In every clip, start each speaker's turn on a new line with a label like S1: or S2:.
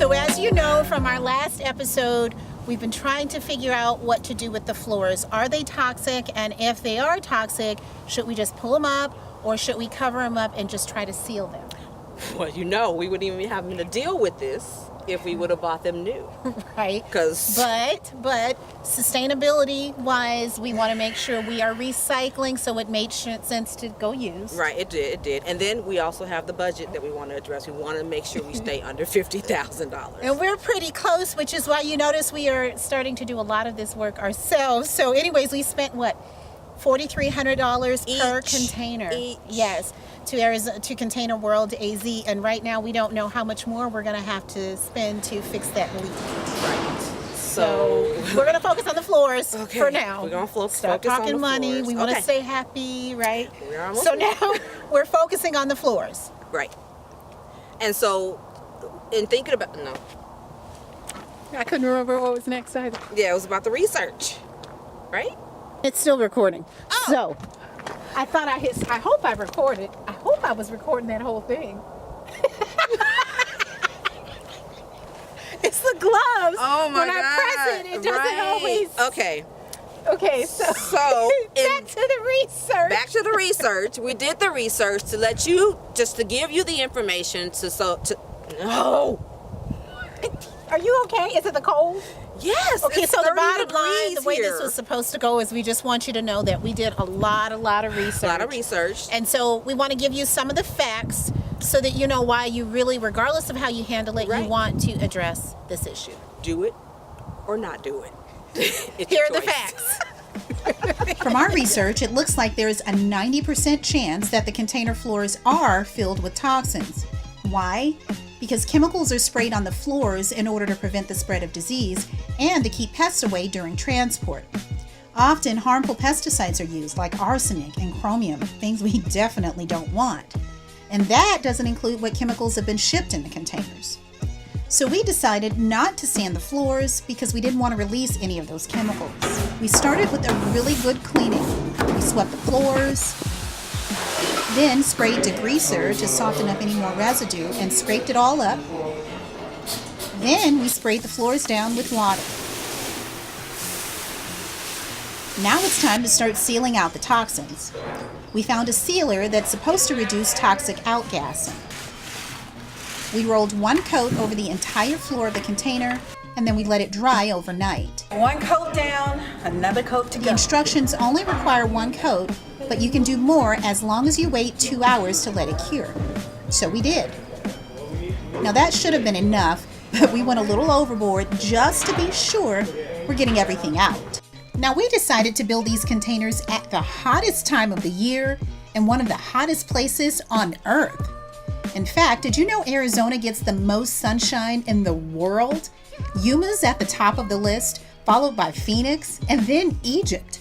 S1: So as you know from our last episode, we've been trying to figure out what to do with the floors. Are they toxic? And if they are toxic, should we just pull them up or should we cover them up and just try to seal them?
S2: Well, you know, we wouldn't even be having to deal with this if we would have bought them new.
S1: Right. But sustainability wise, we want to make sure we are recycling, so it made sense to go use.
S2: Right, it did. And then we also have the budget that we want to address. We want to make sure we stay under $50,000.
S1: And we're pretty close, which is why you notice we are starting to do a lot of this work ourselves. So anyways, we spent what? $4,300 per container. Yes, to Container World AZ, and right now we don't know how much more we're going to have to spend to fix that leak.
S2: Right.
S1: So we're going to focus on the floors for now.
S2: We're going to focus
S1: Stop talking
S2: on the
S1: money.
S2: floors.
S1: We want to stay happy, right?
S2: We're almost
S1: so now we're focusing on the floors.
S2: Right. And so, in thinking about
S1: I couldn't remember what was next either.
S2: Yeah, it was about the research, right?
S1: It's still recording. Oh. So, I thought I hope I recorded. I hope I was recording that whole thing. It's the gloves.
S2: Oh my God.
S1: When I press it, it doesn't always. Okay, so back to the research.
S2: Back to the research. We did the research to let you, just to give you the information No.
S1: Are you okay? Is it the cold?
S2: Yes.
S1: Okay, so the bottom line, the way this was supposed to go is we just want you to know that we did a lot of research.
S2: A lot of research.
S1: And so we want to give you some of the facts so that you know why you really, regardless of how you handle it, you want to address this issue.
S2: Do it or not do it.
S1: Here are the facts.
S3: From our research, it looks like there's a 90% chance that the container floors are filled with toxins. Why? Because chemicals are sprayed on the floors in order to prevent the spread of disease and to keep pests away during transport. Often, harmful pesticides are used, like arsenic and chromium, things we definitely don't want. And that doesn't include what chemicals have been shipped in the containers. So we decided not to sand the floors because we didn't want to release any of those chemicals. We started with a really good cleaning. We swept the floors, then sprayed degreaser to soften up any more residue and scraped it all up. Then we sprayed the floors down with water. Now it's time to start sealing out the toxins. We found a sealer that's supposed to reduce toxic outgassing. We rolled one coat over the entire floor of the container, and then we let it dry overnight.
S4: One coat down, another coat to go.
S3: The instructions only require one coat, but you can do more as long as you wait 2 hours to let it cure. So we did. Now that should have been enough, but we went a little overboard just to be sure we're getting everything out. Now we decided to build these containers at the hottest time of the year in one of the hottest places on Earth. In fact, did you know Arizona gets the most sunshine in the world? Yuma's at the top of the list, followed by Phoenix, and then Egypt.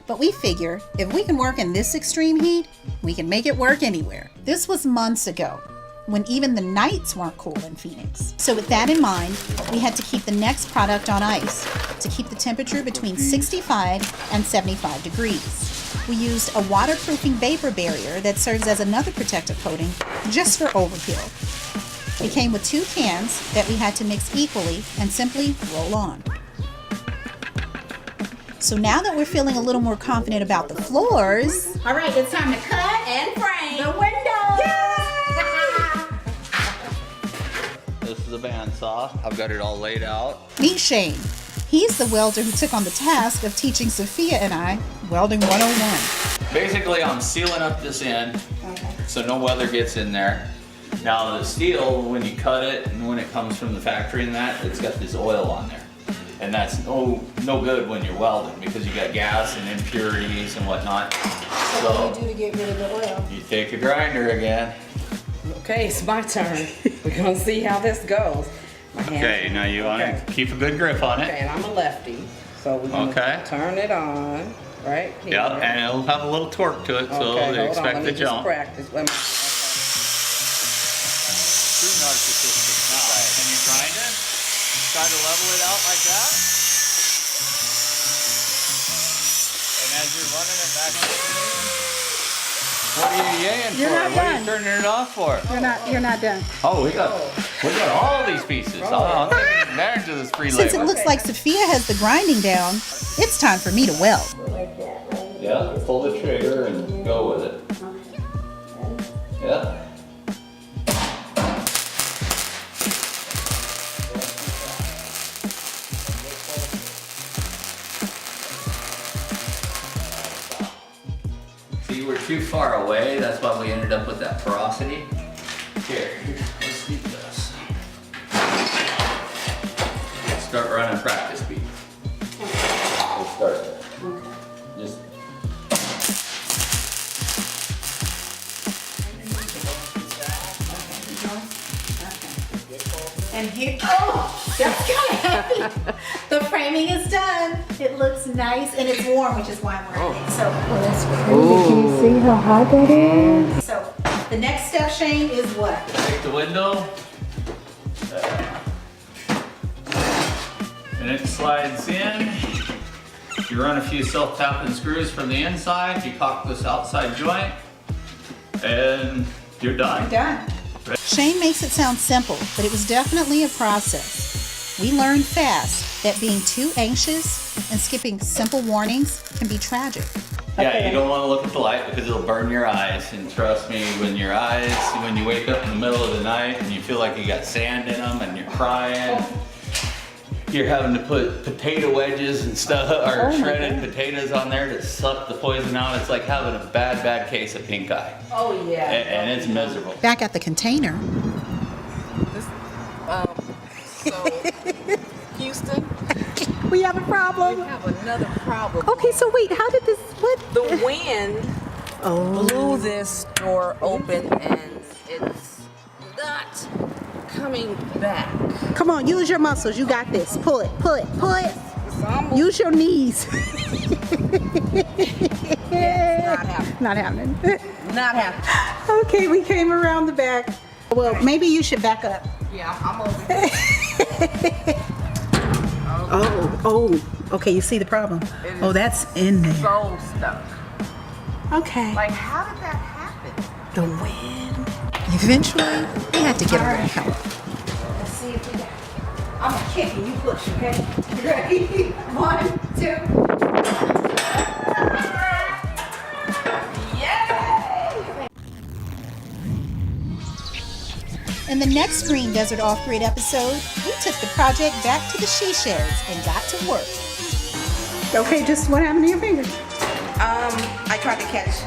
S3: But we figure if we can work in this extreme heat, we can make it work anywhere. This was months ago, when even the nights weren't cool in Phoenix. So with that in mind, we had to keep the next product on ice to keep the temperature between 65 and 75 degrees. We used a waterproofing vapor barrier that serves as another protective coating just for overkill. It came with 2 cans that we had to mix equally and simply roll on. So now that we're feeling a little more confident about the floors,
S1: all right, it's time to cut and frame the windows.
S5: This is a bandsaw. I've got it all laid out.
S3: Meet Shane. He's the welder who took on the task of teaching Sophia and I Welding 101.
S5: Basically, I'm sealing up this end so no weather gets in there. Now the steel, when you cut it and when it comes from the factory and that, it's got this oil on there. And that's no good when you're welding because you got gas and impurities and whatnot.
S1: So what do you do to get rid of the oil?
S5: You take a grinder again.
S4: Okay, it's my turn. We're gonna see how this goes.
S5: Okay, now you want to keep a good grip on it.
S4: Okay, and I'm a lefty, so we're gonna turn it on right here.
S5: Yep, and it'll have a little torque to it, so they expect the jump.
S4: Practice.
S5: Screw narcissistic. Now, can you grind it? Try to level it out like that. And as you're running it back to the What are you yaying
S1: You're
S5: for?
S1: not
S5: What are
S1: done.
S5: you turning it off for?
S1: You're not done.
S5: Oh, we got all these pieces. Oh, I'm getting married to this free
S3: Since it
S5: labor.
S3: looks like Sophia has the grinding down, it's time for me to weld.
S5: Yeah, pull the trigger and go with it. Yeah. See, we're too far away. That's why we ended up with that porosity. Here, let's do this. Start running practice beat. We'll start there. Just
S3: And here, oh, that's kind of heavy. The framing is done. It looks nice and it's warm, which is why I'm wearing it. So,
S1: That's crazy. Can you see how hot that is?
S3: so the next step, Shane, is what?
S5: take the window. And it slides in. You run a few self-tapping screws from the inside. You caulk this outside joint. And you're done.
S3: Done. Shane makes it sound simple, but it was definitely a process. We learned fast that being too anxious and skipping simple warnings can be tragic.
S5: Yeah, you don't want to look at the light because it'll burn your eyes. And trust me, when you wake up in the middle of the night and you feel like you got sand in them and you're crying, you're having to put potato wedges and stuff, or shredded potatoes on there to suck the poison out. It's like having a bad case of pink eye.
S2: Oh yeah.
S5: And it's miserable.
S3: Back at the container,
S2: So Houston,
S1: We have a
S2: we
S1: problem.
S2: have another problem.
S1: Okay, so wait, how did this, what?
S2: The wind blew this door open and it's not coming back.
S1: Come on, use your muscles. You got this. Pull it, pull it, pull it.
S2: It's almost
S1: Use your knees.
S2: not happening.
S1: Not happening.
S2: Not happening.
S1: Okay, we came around the back. Well, maybe you should back up.
S2: Yeah, I'm over here.
S1: Oh, okay, you see the problem.
S2: It
S1: Oh,
S2: is
S1: that's in there.
S2: so stuck.
S1: Okay.
S2: Like, how did that happen?
S1: The wind.
S3: eventually we had to get a little help.
S1: Let's see if we got it. I'm gonna kick and you push, okay? You ready? 1, 2.
S3: In the next Green Desert Off-Grid episode, we took the project back to the she sheds and got to work.
S1: Okay, just what happened to your finger?
S4: I tried to catch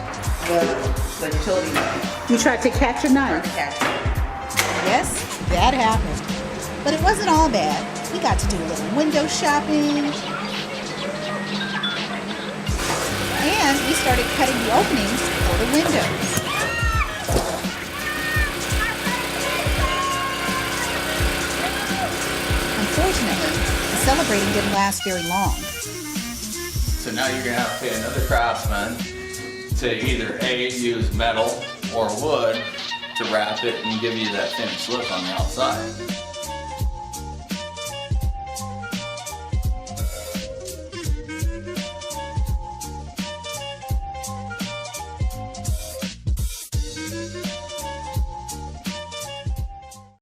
S4: the utility knife.
S1: You tried to catch a knife.
S3: Yes, that happened. But it wasn't all bad. We got to do a little window shopping. And we started cutting the openings for the windows. Unfortunately, the celebrating didn't last very long.
S5: So now you're gonna have to pay another craftsman to either A, use metal or wood to wrap it and give you that finished look on the outside.